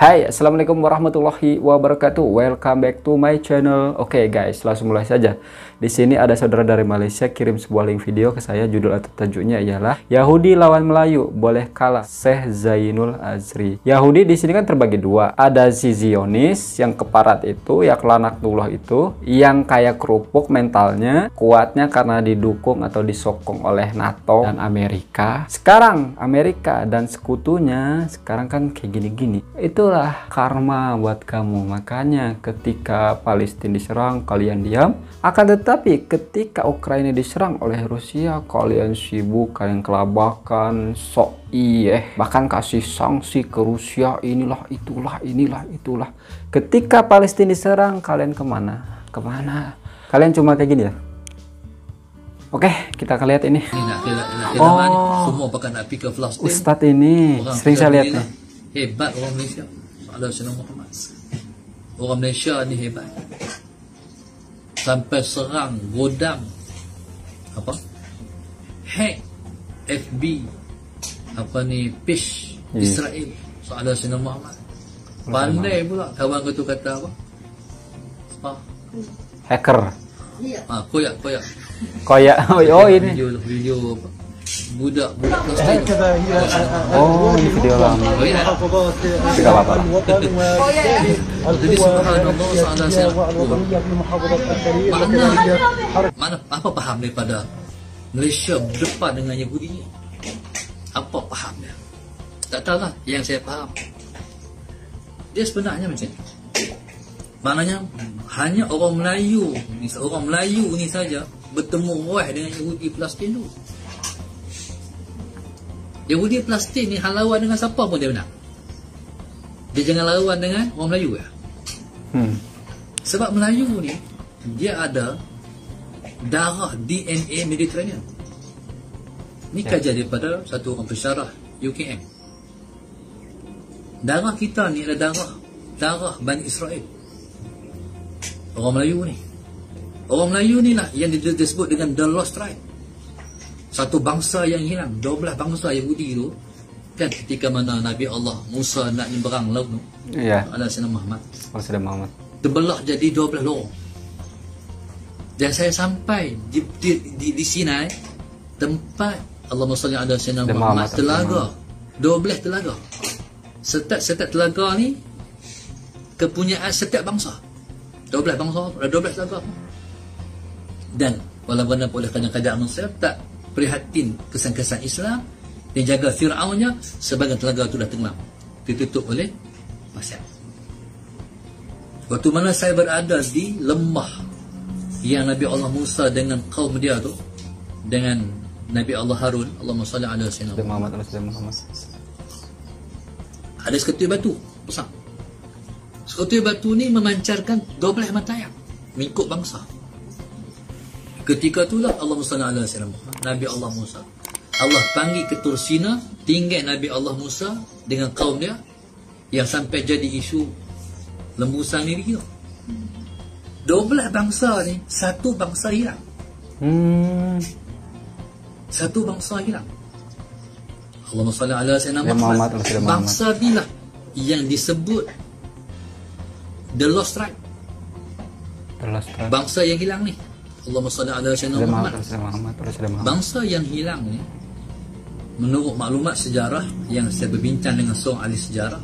Hai, assalamualaikum warahmatullahi wabarakatuh. Welcome back to my channel. Oke guys, langsung mulai saja. Di sini ada saudara dari Malaysia kirim sebuah link video ke saya. Judul atau tajuknya ialah Yahudi lawan Melayu, boleh kalah Syekh Zainul Azri. Yahudi di sini kan terbagi dua. Ada si Zionis yang keparat itu, yang laknatullah itu, yang kayak kerupuk mentalnya, kuatnya karena didukung atau disokong oleh NATO dan Amerika. Sekarang Amerika dan sekutunya sekarang kan kayak gini-gini. Itulah karma buat kamu. Makanya ketika Palestina diserang kalian diam, akan tetapi ketika Ukraina diserang oleh Rusia kalian sibuk, kalian kelabakan, sok bahkan kasih sanksi ke Rusia, inilah itulah. Ketika Palestina diserang kalian kemana? Kalian cuma kayak gini ya. Oke, kita akan lihat ini. Semua bahkan nak pergi ke Palestin. Ustadz ini sering saya lihat nih. Hebat orang Malaysia. Soalan Sayyidina Muhammad. Orang Malaysia ni hebat. Sampai serang godam hack FB page Israel. Soalan Sayyidina Muhammad. Pandai pula kawan tu kata apa? Hacker. Koyak. Oh ini. Video apa? budak oh ini video lama. Tidak apa-apa. Jadi mana apa paham daripada Malaysia berdepan dengan Yahudi ni? Apa pahamnya? Tak tahulah. Yang saya faham, dia sebenarnya macam ni. Maknanya hanya orang Melayu ni saja bertemu dengan Yahudi Palestin tu. Yahudi Palestin ni lawan dengan siapa pun dia menang. Dia jangan lawan dengan orang Melayu ya. Sebab Melayu ni dia ada darah DNA Mediterranean. Ni kajian daripada satu orang pensyarah UKM. Darah kita ni adalah darah Bani Israel. Orang Melayu ni. Orang Melayu ni lah yang disebut dengan the lost tribe. Satu bangsa yang hilang. 12 bangsa Yahudi tu kan ketika mana Nabi Allah Musa nak nyeberang laut tu. Iya. Ada Sayyidina Muhammad. Terbelah jadi 12 lorong. Dan saya sampai di Sinai, tempat Allahumma salli ala Sayyidina Muhammad, telaga. 12 telaga. Setiap telaga ni kepunyaan setiap bangsa. 12 bangsa, ada 12 telaga. Dan walaupun oleh kadang-kadang manusia tak prihatin kesan-kesan Islam, dia jaga Fir'aunnya, sebagian telaga itu dah tenggelam, ditutup oleh pasir. Waktu mana saya berada di lembah yang Nabi Allah Musa dengan kaum dia tu, dengan Nabi Allah Harun, Allahumma salli ala Sayyidina Muhammad, ada seketui batu besar. Seketui batu ni memancarkan 12 mata air mengikut bangsa. Ketika itulah Allahumma salli ala Sayyidina Muhammad, Nabi Allah Musa, Allah panggil ke Tur Sina, tinggal Nabi Allah Musa dengan kaum dia, yang sampai jadi isu lembusan ni dia. 12 bangsa ni, satu bangsa hilang. Satu bangsa hilang. Allahumma salli ala Sayyidina Muhammad. Bangsa ni lah yang disebut the lost tribe. Bangsa yang hilang ni, Allahumma salli ala Sayyidina Muhammad. Bangsa yang hilang ni, menurut maklumat sejarah yang saya berbincang dengan seorang ahli sejarah,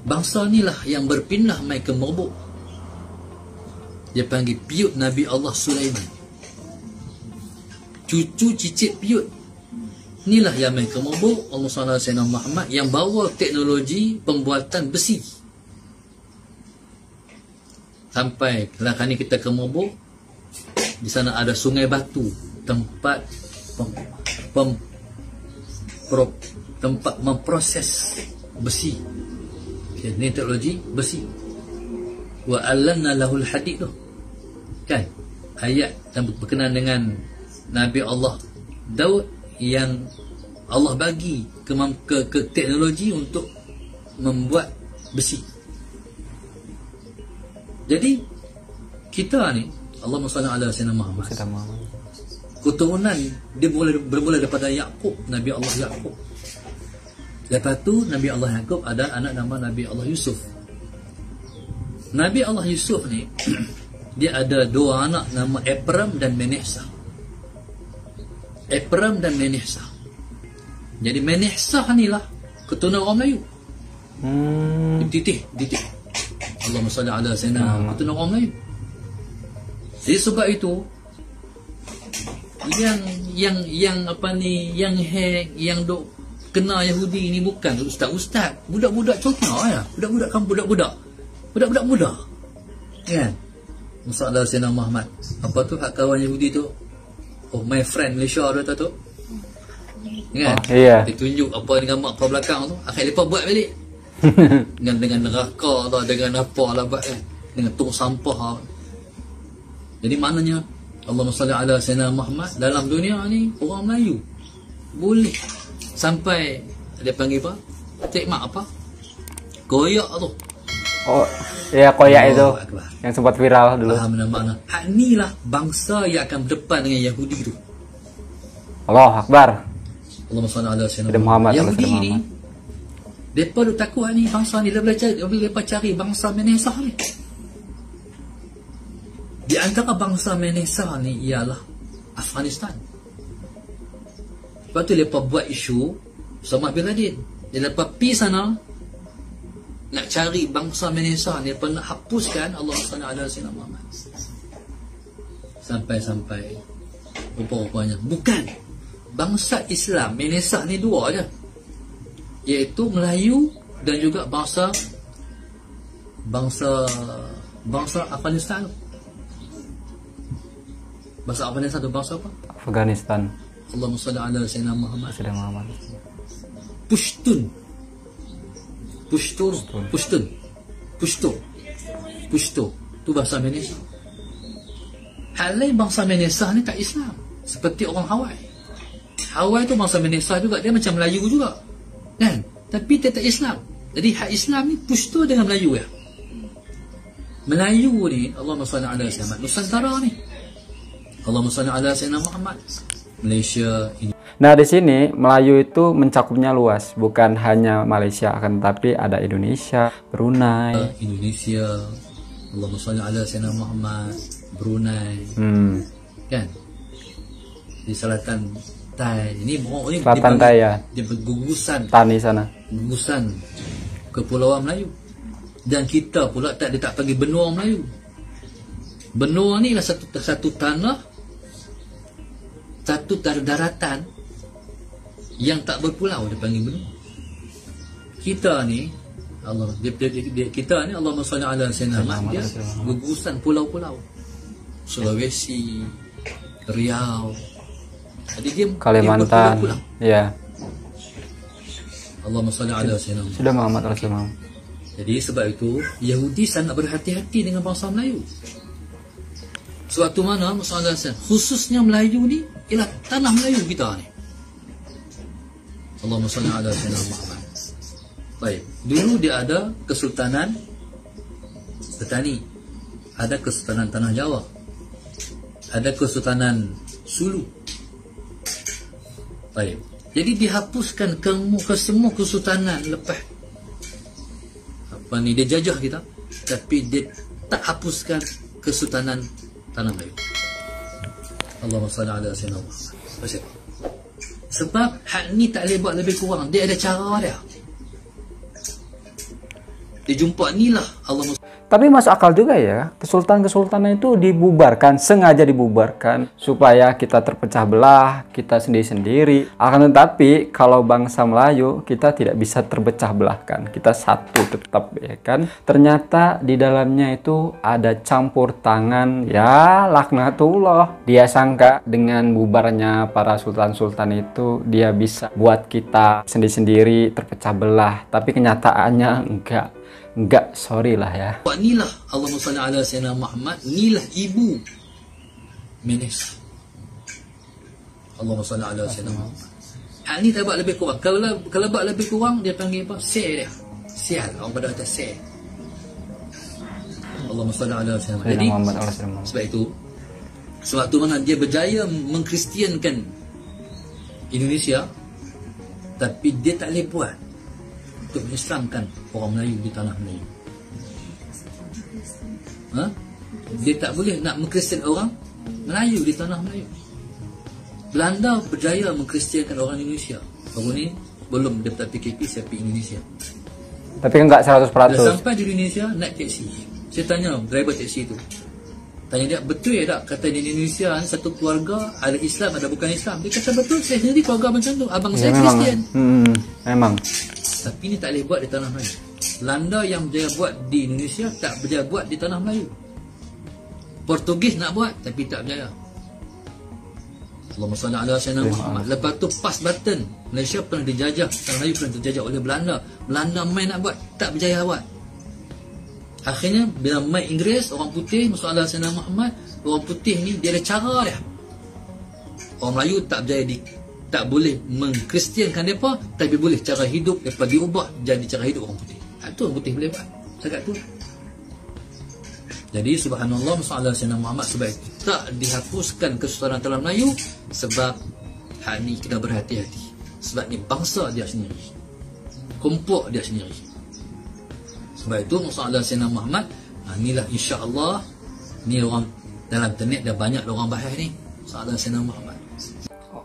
bangsa ni lah yang berpindah mai ke Merbuk. Dia panggil piut Nabi Allah Sulaiman. Cucu cicit piut inilah yang mai ke Merbuk. Allahumma salli ala Sayyidina Muhammad, yang bawa teknologi pembuatan besi. Sampai kelak ni kita ke Merbuk, di sana ada sungai batu, tempat tempat memproses besi. Ini teknologi besi. Wa allanna lahul hadid tu. Kan? Ayat yang berkenaan dengan Nabi Allah Daud yang Allah bagi ke teknologi untuk membuat besi. Jadi kita ni, Allahumma salli ala Sayyidina Muhammad, keturunan dia bermula daripada Yaqub, Nabi Allah Yaqub. Lepas tu Nabi Allah Yaqub ada anak nama Nabi Allah Yusuf. Nabi Allah Yusuf ni dia ada dua anak nama Ephraim dan Menasah. Ephraim dan Menasah. Jadi Menasah ni lah keturunan orang Melayu. Dititih. Allahumma salli ala sayyidina, keturunan orang Melayu. Jadi sebab itu yang apa ni, yang dok kena Yahudi ni bukan ustaz-ustaz, budak-budak contoh ya, budak-budak muda. Kan? Masalah Sayyidina Muhammad. Apa tu hak kawan Yahudi tu? Oh, my friend Malaysia tu. Kan? Oh, iya. Ditunjuk apa dengan mak kau belakang tu, akhir lepas buat balik. dengan neraka lah, dengan apa lah buat kan. Dengan tong sampah. Jadi maknanya Allahumma salli ala Sayyidina Muhammad dalam dunia ni orang Melayu boleh sampai dia panggil apa? Tekmak apa? Koyak tu. Oh, iya koyak itu Akbar. yang sempat viral dulu. Faham mana? Hak ni lah bangsa yang akan berdepan dengan Yahudi tu. Allah Akbar. Allahumma salli ala Sayyidina Muhammad. Yahudi ni depa duk takut ni bangsa ni depa cari bangsa Menasah ni. Di antara bangsa Menasah ni ialah Afghanistan. Lepas tu mereka buat isu Osama bin Laden. Dia lepas pergi sana nak cari bangsa Menasah ni, mereka nak hapuskan Allah SWT Muhammad. Sampai rupa-rupanya bukan bangsa Islam Menasah ni dua je, iaitu Melayu dan juga bangsa Afghanistan. Bangsa Afghanistan tu bangsa apa? Afghanistan. Allahumma salli ala Sayyidina Muhammad. Pushto tu bahasa Menasah. Hal lain bangsa Menasah ni tak Islam, seperti orang Hawaii tu bangsa Menasah juga, dia macam Melayu juga kan, tapi dia tak Islam. Jadi hak Islam ni Pushto dengan Melayu ya. Melayu ni Allahumma salli ala Sayyidina Nusantara ni Allahumma salli ala Sayyidina Muhammad. Malaysia ini. Nah, di sini Melayu itu mencakupnya luas, bukan hanya Malaysia, akan tetapi ada Indonesia, Brunei. Indonesia, Allahumma salli ala Sayyidina Muhammad, Brunei. Kan? Di selatan Thai. Ini selatan Thai ya. Dia bergugusan Tani sana. Gugusan Kepulauan Melayu. Dan kita pula dia tak panggil benua Melayu. Benua ni lah satu tanah, satu daratan yang tak berpulau, dia panggil benua. Kita ni kita ni Allahumma salli ala Sayyidina Muhammad, dia gugusan pulau-pulau. Sulawesi, Riau. Jadi dia Kalimantan. Ya. Allahumma salli ala Sayyidina Muhammad. Sudah Muhammad Rasulullah. Jadi sebab itu Yahudi sangat berhati-hati dengan bangsa Melayu. Suatu mana masalah khususnya Melayu ni ialah tanah Melayu kita ni. Allahumma salli ala Sayyidina Muhammad. Baik, dulu dia ada Kesultanan Petani, ada Kesultanan Tanah Jawa, ada Kesultanan Sulu. Baik, jadi dihapuskan ke semua kesultanan lepas apa ni dia jajah kita, tapi dia tak hapuskan Kesultanan Tanah Melayu. Allahumma salli ala Sayyidina Muhammad. Sebab hak ni tak boleh buat lebih kurang, dia ada cara dia. Dia jumpa ni lah Allah. Tapi masuk akal juga ya, kesultanan itu dibubarkan, sengaja dibubarkan supaya kita terpecah belah, kita sendiri-sendiri. Akan tetapi kalau bangsa Melayu kita tidak bisa terpecah belahkan, kita satu tetap ya kan. Ternyata di dalamnya itu ada campur tangan ya laknatullah. Dia sangka dengan bubarnya para sultan-sultan itu dia bisa buat kita sendiri-sendiri terpecah belah, tapi kenyataannya enggak, sorry lah ya. Inilah Allahumma salli ala Sayyidina Muhammad, inilah ibu Menasah. Allahumma salli ala Sayyidina Muhammad. Hal ni tak buat lebih kurang. Kalau buat lebih kurang dia panggil apa? Sial dia. Sial. Orang pada kata sial. Allahumma salli ala Sayyidina Muhammad. Jadi sebab itu sewaktu mana dia berjaya mengkristiankan Indonesia, tapi dia tak boleh buat untuk mengislamkan orang Melayu di tanah Melayu. Dia tak boleh nak mengkristian orang Melayu di tanah Melayu. Belanda berjaya mengkristiankan orang Indonesia. Baru ni belum dia dapat PKP saya pergi Indonesia. Tapi enggak 100%. Bila sampai di Indonesia naik teksi. Saya tanya driver teksi tu. Tanya dia, betul ya tak kata di Indonesia satu keluarga ada Islam ada bukan Islam? Dia kata betul, saya sendiri keluarga macam tu. Abang saya Kristian. Memang. Tapi ni tak boleh buat di tanah Melayu. Belanda yang berjaya buat di Indonesia tak berjaya buat di tanah Melayu. Portugis nak buat tapi tak berjaya. Allahumma salli ala sayyidina Muhammad. Lepas tu pas button, Malaysia pernah dijajah, tanah Melayu pernah dijajah oleh Belanda. Belanda main nak buat, tak berjaya buat. Akhirnya bila main Inggeris, orang putih masuk ala sayyidina Muhammad, orang putih ni dia ada cara dia. Orang Melayu tak berjaya tak boleh mengkristiankan mereka, tapi boleh cara hidup mereka diubah jadi cara hidup orang putih. Itu orang putih boleh buat. Cakap tu. Jadi subhanallah masalah Sayyidina Muhammad sebab itu tak dihapuskan kesusahan dalam Melayu sebab hak ni kena berhati-hati. Sebab ni bangsa dia sendiri. Kelompok dia sendiri. Sebab itu masalah Sayyidina Muhammad, inilah insya-Allah ni orang dalam internet dah banyak orang bahas ni masalah Sayyidina Muhammad.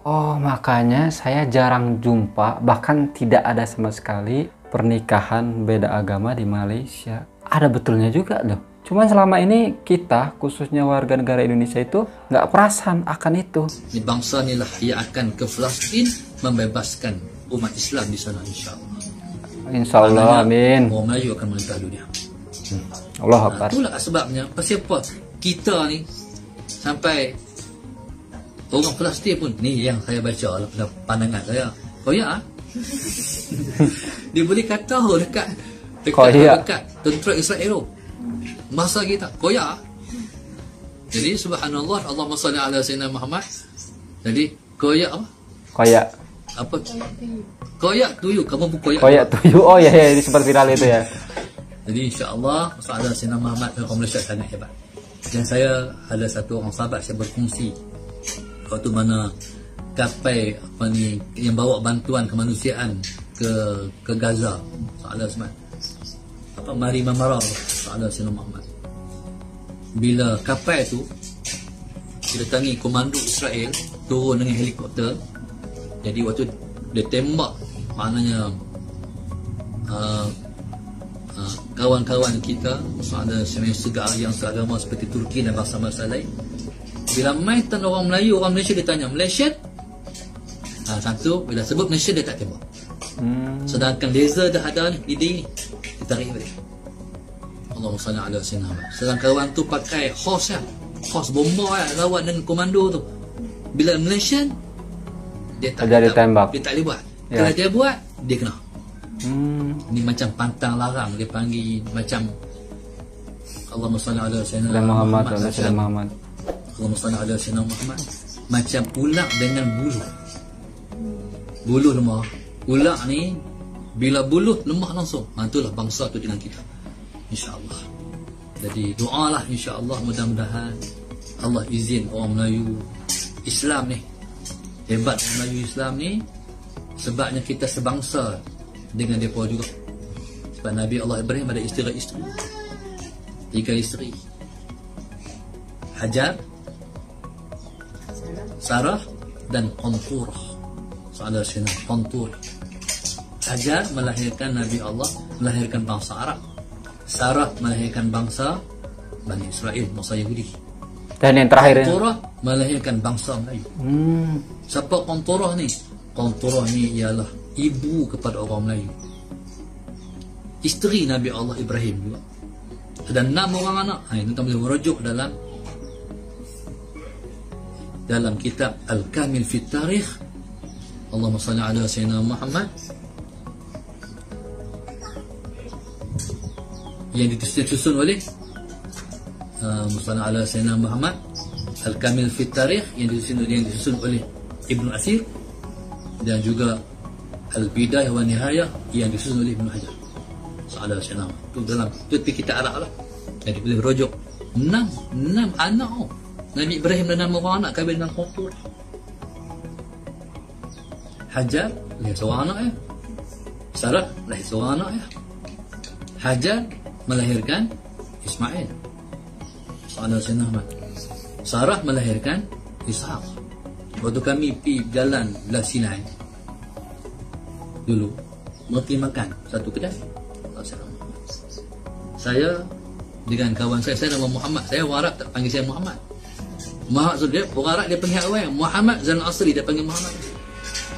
Oh, makanya saya jarang jumpa, bahkan tidak ada sama sekali pernikahan beda agama di Malaysia. Ada betulnya juga loh. Cuman selama ini kita, khususnya warga negara Indonesia itu nggak perasan akan itu. Ini bangsa inilah yang akan ke Palestin membebaskan umat Islam di sana insya-Allah. Insya-Allah, amin. Orang Melayu akan merintah dunia. Allah Akbar. Itulah sebabnya pasal apa kita ni sampai orang Palestin pun ni yang saya baca dalam pandangan saya. Koyak dia boleh kata dekat tentera Israel masa kita koyak. Jadi subhanallah, Allahumma salli ala sayyidina Muhammad. Jadi koyak apa? Koyak. Apa? Koyak tuyul. Kamu pun koyak. Koyak tuyul. Oh ya, ini sempat viral itu ya. Jadi insya-Allah masalah Sayyidina Muhammad orang Malaysia sangat hebat. Dan saya ada satu orang sahabat saya berkongsi waktu mana kapal apa ni yang bawa bantuan kemanusiaan ke Gaza. Soalan semua. Apa Mari Mamara soalan Sayyidina Muhammad. Bila kapal tu didatangi komando Israel turun dengan helikopter. Jadi waktu dia tembak, maknanya kawan-kawan kita ada yang seagama seperti Turki dan bangsa-bangsa lain, bila main tan orang Melayu, orang Malaysia dia tanya Malaysia, satu bila sebut Malaysia dia tak tembak. Sedangkan laser dah ada ni di ni ditarik balik. Allahumma salli ala sayyidina Muhammad. Sedangkan kawan tu pakai hos bomba lawan dengan komando tu. Bila Malaysia dia tak tembak. Dia tak boleh buat. Kalau dia buat dia kena. Ni macam pantang larang dia panggil, macam Allahumma salli ala sayyidina Muhammad. Allahumma salli ala sayyidina Muhammad. Macam ular dengan buluh. Buluh lemah. Ular ni bila buluh lemah langsung. Itulah bangsa tu dengan kita. Insya-Allah. Jadi doalah insya-Allah, mudah-mudahan Allah izin orang Melayu Islam ni hebat, orang Melayu Islam ni sebabnya kita sebangsa dengan mereka juga. Sebab Nabi Allah Ibrahim ada isteri-isteri, 3 isteri, Hajar, Sarah dan Qanturah. Soalan sini Qanturah. Hajar melahirkan Nabi Allah, melahirkan bangsa Arab. Sarah melahirkan bangsa Bani Israel, bangsa Yahudi. Dan yang terakhir Qanturah melahirkan bangsa Melayu. Siapa Qanturah ni? Qanturah ni ialah ibu kepada orang Melayu, isteri Nabi Allah Ibrahim juga. Dan 6 orang anak. Ini kita boleh merujuk dalam kitab Al-Kamil fi Tarikh. Allahumma salli ala sayyidina Muhammad, yang disusun oleh Musalla ala sayyidina Muhammad, Al-Kamil fi Tarikh yang disusun oleh Ibnu Asir, dan juga Al-Bidayah wa Nihayah yang disusun oleh Ibnu Hajar. Soalan Sayyidina itu dalam itu kita Arab lah. Jadi boleh merujuk 6 anak. Nabi Ibrahim dan 6 orang anak kahwin dengan Qanturah. Hajar dia seorang anak Sarah lahir seorang anak ya. Hajar melahirkan Ismail, saudara Sayyidina Ahmad. Sarah melahirkan Ishaq. Waktu kami pergi jalan belah Sinai dulu, pergi makan satu kedai, saya dengan kawan saya nama Muhammad. Saya orang Arab tak panggil saya Muhammad. Muhammad Zubair, orang Arab dia panggil awal Muhammad Zainal Asri, dia panggil Muhammad.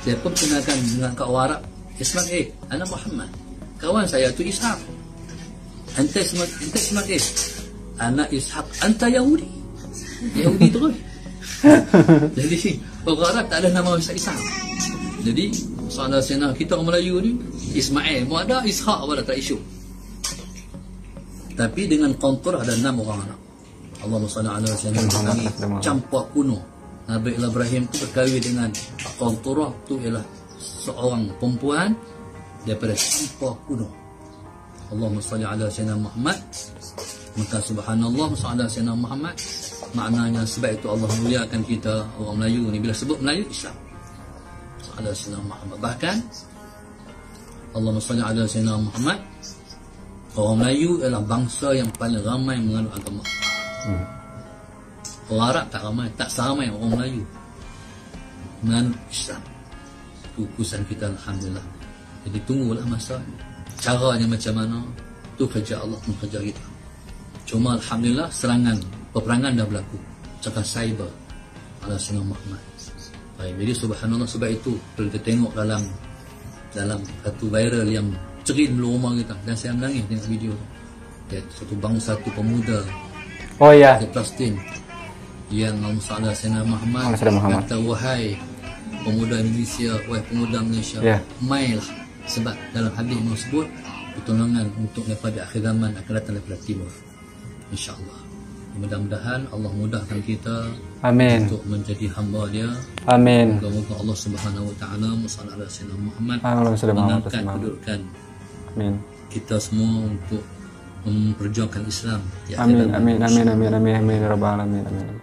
Saya pun kenalkan dengan kau orang Arab, Ismail, anak Muhammad. Kawan saya tu Ishaq. Anta Ismail, anak Ishaq. Anta Yahudi. Yahudi terus. Jadi orang Arab tak ada nama Ishaq. Jadi saudara senang kita orang Melayu ni Ismail, mau ada Ishaq pada tak isu. Tapi dengan kontur ada 6 orang anak. Allahumma salli ala sayyidina campak kuno. Nabi Ibrahim tu berkahwin dengan konturah tu ialah seorang perempuan daripada campak kuno. Allahumma salli ala sayyidina Muhammad. Maka subhanallah salli ala sayyidina Muhammad. Maknanya sebab itu Allah muliakan kita orang Melayu ni, bila sebut Melayu Islam. Salli ala sayyidina Muhammad. Bahkan Allahumma salli ala sayyidina Muhammad. Orang Melayu adalah bangsa yang paling ramai menganut agama. Orang Arab tak ramai, tak seramai orang Melayu menganut Islam. Itu urusan kita alhamdulillah. Jadi tunggulah masa caranya macam mana, tu kerja Allah pun kerja kita. Cuma alhamdulillah peperangan dah berlaku, cakap cyber ala Sayyidina Muhammad. Baik, jadi subhanallah, sebab itu kalau kita tengok dalam satu viral yang cerit dulu rumah kita, dan saya menangis tengok video tu. Ya, satu bangsa, satu pemuda di Palestin yang Saudara Sayyidina Muhammad kata, wahai pemuda Indonesia, wahai pemuda Malaysia, mailah, sebab dalam hadis tersebut pertolongan untuk daripada akhir zaman akan datang daripada timur, insya-Allah. Mudah-mudahan Allah mudahkan kita untuk menjadi hamba Dia. Amin. Semoga Allah Subhanahu Wa Taala Musallallahu Alaihi Wasallam Muhammad mengangkat kedudukan kita semua untuk memperjuangkan Islam. Amin. Rabbal alamin. Amin.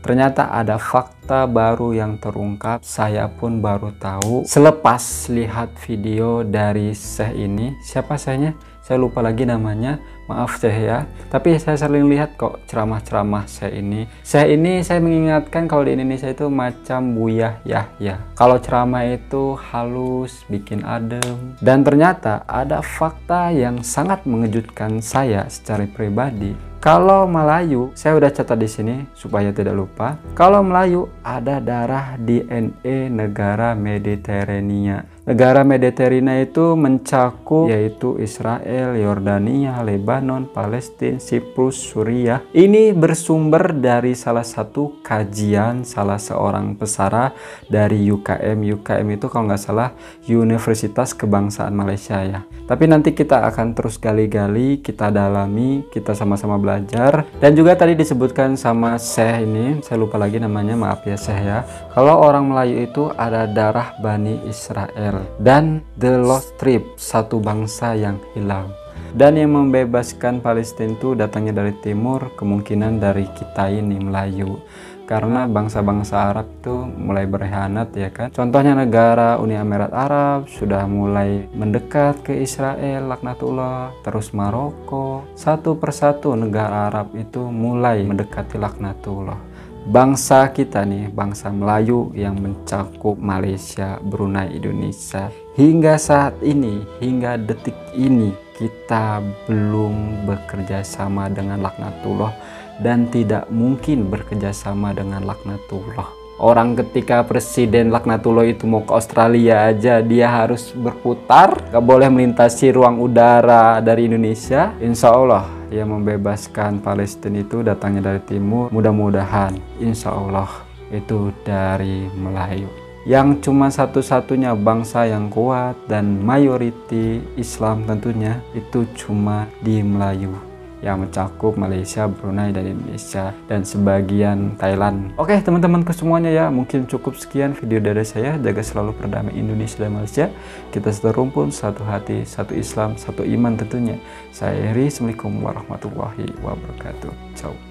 Ternyata ada fakta baru yang terungkap. Saya pun baru tahu selepas lihat video dari Syekh ini. Siapa Syekhnya? Saya lupa lagi namanya, maaf Syekh ya. Tapi saya sering lihat kok ceramah-ceramah Syekh ini. Syekh ini saya mengingatkan kalau di Indonesia itu macam Buya Yahya. Kalau ceramah itu halus, bikin adem. Dan ternyata ada fakta yang sangat mengejutkan saya secara pribadi. Kalau Melayu, saya udah catat di sini supaya tidak lupa. Kalau Melayu ada darah DNA negara Mediterania. Negara Mediterania itu mencakup yaitu Israel, Yordania, Lebanon, Palestina, Siprus, Suriah. Ini bersumber dari salah satu kajian salah seorang pesara dari UKM. UKM itu kalau nggak salah Universitas Kebangsaan Malaysia ya. Tapi nanti kita akan terus gali-gali, kita dalami, kita sama-sama belajar. Dan juga tadi disebutkan sama Syekh ini, saya lupa lagi namanya, maaf ya Syekh ya. Kalau orang Melayu itu ada darah Bani Israel dan The Lost Tribe, satu bangsa yang hilang. Dan yang membebaskan Palestina itu datangnya dari timur, kemungkinan dari kita ini Melayu. Karena bangsa-bangsa Arab itu mulai berkhianat ya kan. Contohnya negara Uni Emirat Arab sudah mulai mendekat ke Israel, laknatullah. Terus Maroko, satu persatu negara Arab itu mulai mendekati laknatullah. Bangsa kita nih, bangsa Melayu yang mencakup Malaysia, Brunei, Indonesia. Hingga saat ini, hingga detik ini, kita belum bekerja sama dengan laknatullah dan tidak mungkin bekerja sama dengan laknatullah. Orang ketika Presiden laknatullah itu mau ke Australia aja, dia harus berputar, gak boleh melintasi ruang udara dari Indonesia. Insya Allah yang membebaskan Palestina itu datangnya dari timur. Mudah-mudahan insya Allah itu dari Melayu, yang cuma satu-satunya bangsa yang kuat dan mayoriti Islam tentunya itu cuma di Melayu, yang mencakup Malaysia, Brunei, dan Indonesia, dan sebagian Thailand. Oke teman-temanku semuanya ya, mungkin cukup sekian video dari saya. Jaga selalu perdamaian Indonesia dan Malaysia. Kita satu rumpun, satu hati, satu Islam, satu iman tentunya. Saya Heri, Assalamualaikum warahmatullahi wabarakatuh. Ciao.